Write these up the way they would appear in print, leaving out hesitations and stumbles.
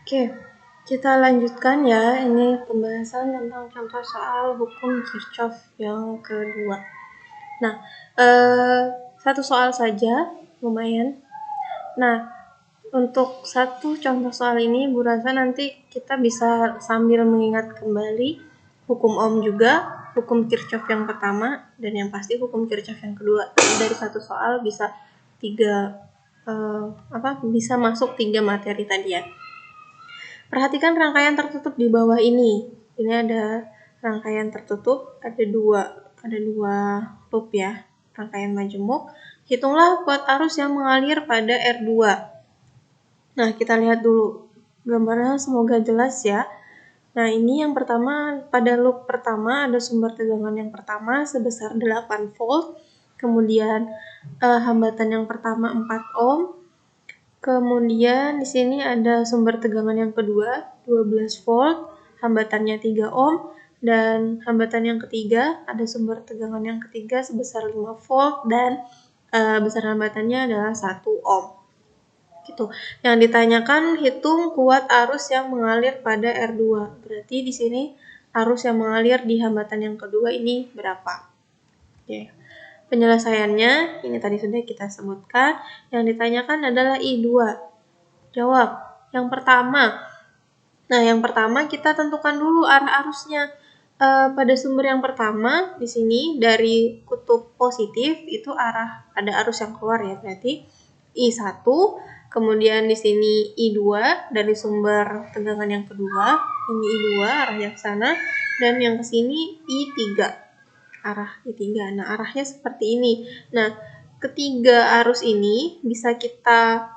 Oke, kita lanjutkan ya. Ini pembahasan tentang contoh soal hukum Kirchhoff yang kedua. Nah, satu soal saja, lumayan. Nah, untuk satu contoh soal ini, Bu rasa nanti kita bisa sambil mengingat kembali hukum Ohm juga, hukum Kirchhoff yang pertama, dan yang pasti hukum Kirchhoff yang kedua. Dari satu soal bisa bisa masuk 3 materi tadi ya. Perhatikan rangkaian tertutup di bawah ini. Ini ada rangkaian tertutup, ada dua loop ya, rangkaian majemuk. Hitunglah kuat arus yang mengalir pada R2. Nah, kita lihat dulu. Gambarnya semoga jelas ya. Nah, ini yang pertama, pada loop pertama ada sumber tegangan yang pertama sebesar 8 volt. Kemudian hambatan yang pertama 4 ohm. Kemudian di sini ada sumber tegangan yang kedua, 12 volt, hambatannya 3 ohm, dan hambatan yang ketiga, ada sumber tegangan yang ketiga sebesar 5 volt, dan besar hambatannya adalah 1 ohm. Gitu. Yang ditanyakan hitung kuat arus yang mengalir pada R2. Berarti di sini arus yang mengalir di hambatan yang kedua ini berapa? Oke. Penyelesaiannya, ini tadi sudah kita sebutkan, yang ditanyakan adalah I2. Jawab, yang pertama. Nah, yang pertama kita tentukan dulu arah arusnya. Pada sumber yang pertama, di sini dari kutub positif, itu ada arus yang keluar ya, berarti I1, kemudian di sini I2, dari sumber tegangan yang kedua, ini I2, arah yang sana, dan yang ke sini I3. Arah I3. Nah, arahnya seperti ini. Nah, ketiga arus ini bisa kita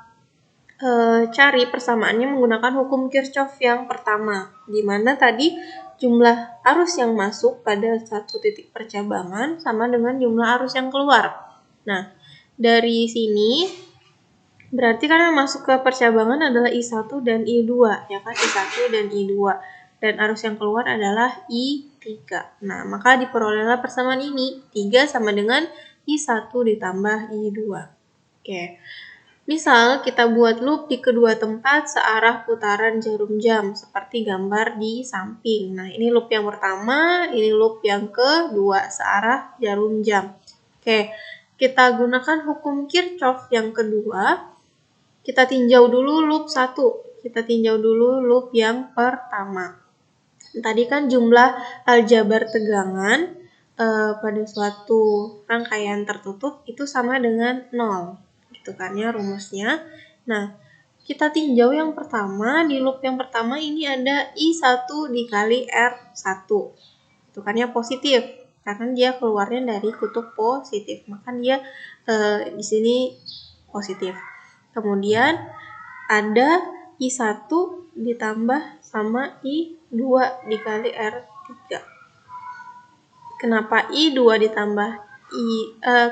cari persamaannya menggunakan hukum Kirchhoff yang pertama, di mana tadi jumlah arus yang masuk pada satu titik percabangan sama dengan jumlah arus yang keluar. Nah, dari sini berarti kan yang masuk ke percabangan adalah I1 dan I2, ya kan? I1 dan I2. Dan arus yang keluar adalah I3. Nah, maka diperolehlah persamaan ini. 3 sama dengan I1 ditambah I2. Oke. Misal kita buat loop di kedua tempat searah putaran jarum jam, seperti gambar di samping. Nah, ini loop yang pertama, ini loop yang kedua, searah jarum jam. Oke, kita gunakan hukum Kirchhoff yang kedua. Kita tinjau dulu loop 1. Kita tinjau dulu loop yang pertama. Tadi kan jumlah aljabar tegangan pada suatu rangkaian tertutup itu sama dengan 0. Gitu kan ya rumusnya. Nah, kita tinjau yang pertama, di loop yang pertama ini ada I1 dikali R1. Itu kan ya positif, karena dia keluarnya dari kutub positif, maka dia di sini positif. Kemudian ada I1 ditambah sama I2 dikali R3. Kenapa I2 ditambah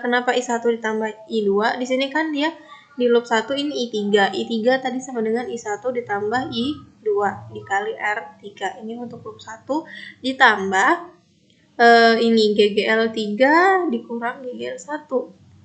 kenapa I1 ditambah I2? Di sini kan dia di loop 1 ini I3. I3 tadi sama dengan I1 ditambah I2 dikali R3. Ini untuk loop 1 ditambah ini GGL3 dikurang GGL1.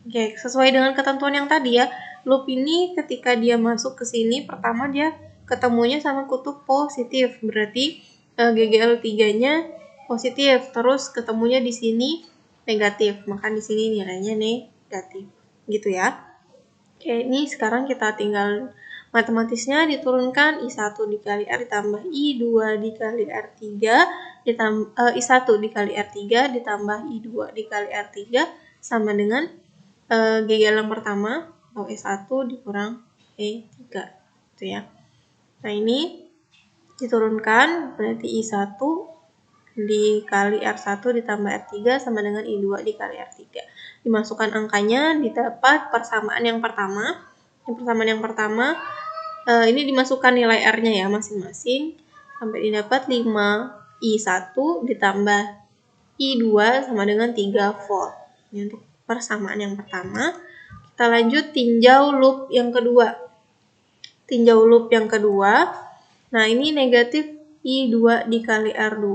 Oke, sesuai dengan ketentuan yang tadi ya. Loop ini ketika dia masuk ke sini, pertama dia ketemunya sama kutub positif. Berarti GGL3-nya positif, terus ketemunya di sini negatif. Maka di sini nilainya negatif. Gitu ya. Oke, ini sekarang kita tinggal matematisnya diturunkan I1 dikali R ditambah I2 dikali R3 I1 dikali R3 ditambah I2 dikali R3 sama dengan GGL yang pertama atau E1 dikurang E3 gitu ya. Nah, ini diturunkan berarti I1 dikali R1 ditambah R3 sama dengan I2 dikali R3. Dimasukkan angkanya, didapat persamaan yang pertama. Yang persamaan yang pertama ini dimasukkan nilai R-nya ya masing-masing sampai didapat 5 I1 ditambah I2 sama dengan 3 volt. Ini untuk persamaan yang pertama. Kita lanjut tinjau loop yang kedua. Tinjau loop yang kedua. Nah, ini negatif I2 dikali R2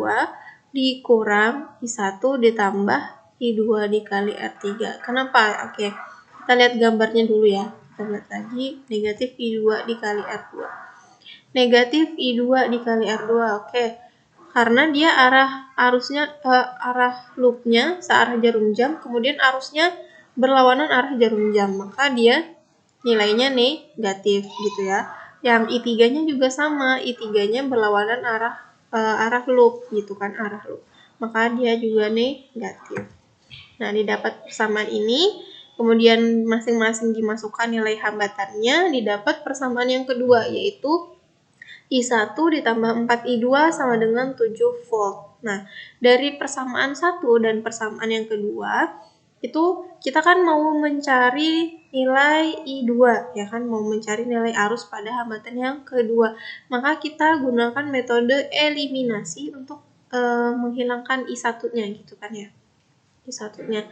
dikurang I1 ditambah I2 dikali R3. Kenapa? Oke, kita lihat gambarnya dulu ya. Kita lihat lagi negatif I2 dikali R2. negatif I2 dikali R2. Oke. Karena dia arah loopnya searah jarum jam, kemudian arusnya berlawanan arah jarum jam, maka dia nilainya negatif gitu ya. Yang I3-nya juga sama, I3-nya berlawanan arah loop gitu kan, arah loop. Maka dia juga negatif. Nah, didapat persamaan ini, kemudian masing-masing dimasukkan nilai hambatannya, didapat persamaan yang kedua, yaitu I1 ditambah 4I2 sama dengan 7 volt. Nah, dari persamaan 1 dan persamaan yang kedua, itu kita kan mau mencari nilai I2, ya kan, mau mencari nilai arus pada hambatan yang kedua. Maka kita gunakan metode eliminasi untuk menghilangkan I1-nya gitu kan ya. I1-nya.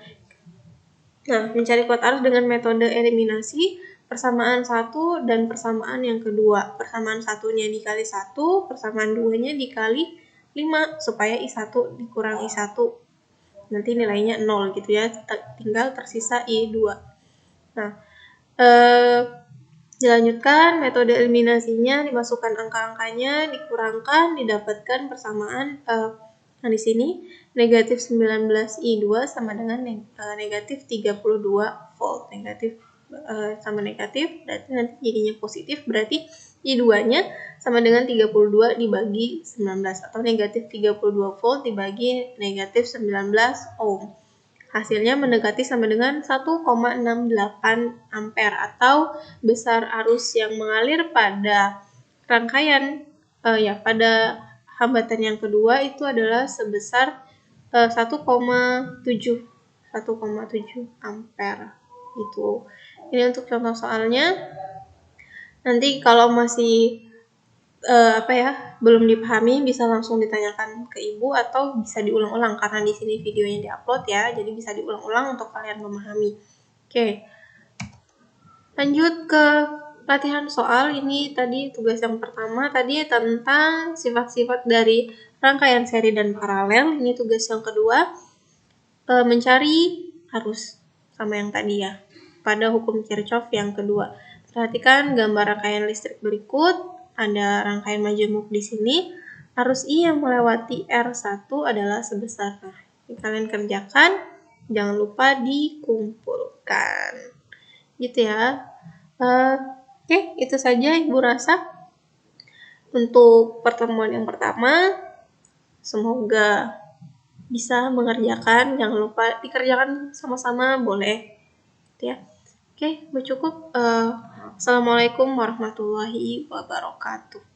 Nah, mencari kuat arus dengan metode eliminasi, persamaan 1 dan persamaan yang kedua. Persamaan 1-nya dikali 1, persamaan 2-nya dikali 5, supaya I1 dikurang I1. Nanti nilainya 0 gitu ya, tinggal tersisa I2. Nah, dilanjutkan metode eliminasinya, dimasukkan angka-angkanya, dikurangkan, didapatkan persamaan di sini negatif 19 I2 sama dengan negatif 32 volt. Negatif sama negatif, berarti nanti jadinya positif, berarti I2-nya sama dengan 32 dibagi 19, atau negatif 32 volt dibagi negatif 19 ohm. Hasilnya mendekati sama dengan 1,68 ampere, atau besar arus yang mengalir pada rangkaian pada hambatan yang kedua itu adalah sebesar 1,7 ampere gitu. Ini untuk contoh soalnya. Nanti kalau masih belum dipahami, bisa langsung ditanyakan ke ibu atau bisa diulang-ulang, karena di sini videonya diupload ya, jadi bisa diulang-ulang untuk kalian memahami. Oke. Lanjut ke latihan soal. Ini tadi tugas yang pertama tadi tentang sifat-sifat dari rangkaian seri dan paralel. Ini tugas yang kedua, mencari arus, sama yang tadi ya, pada hukum Kirchhoff yang kedua. Perhatikan gambar rangkaian listrik berikut. Ada rangkaian majemuk di sini. Arus I yang melewati R1 adalah sebesar. Nah, ini kalian kerjakan, jangan lupa dikumpulkan. Gitu ya. Oke, itu saja Ibu rasa untuk pertemuan yang pertama. Semoga bisa mengerjakan, jangan lupa dikerjakan sama-sama, boleh ya. Oke, cukup. Assalamualaikum warahmatullahi wabarakatuh.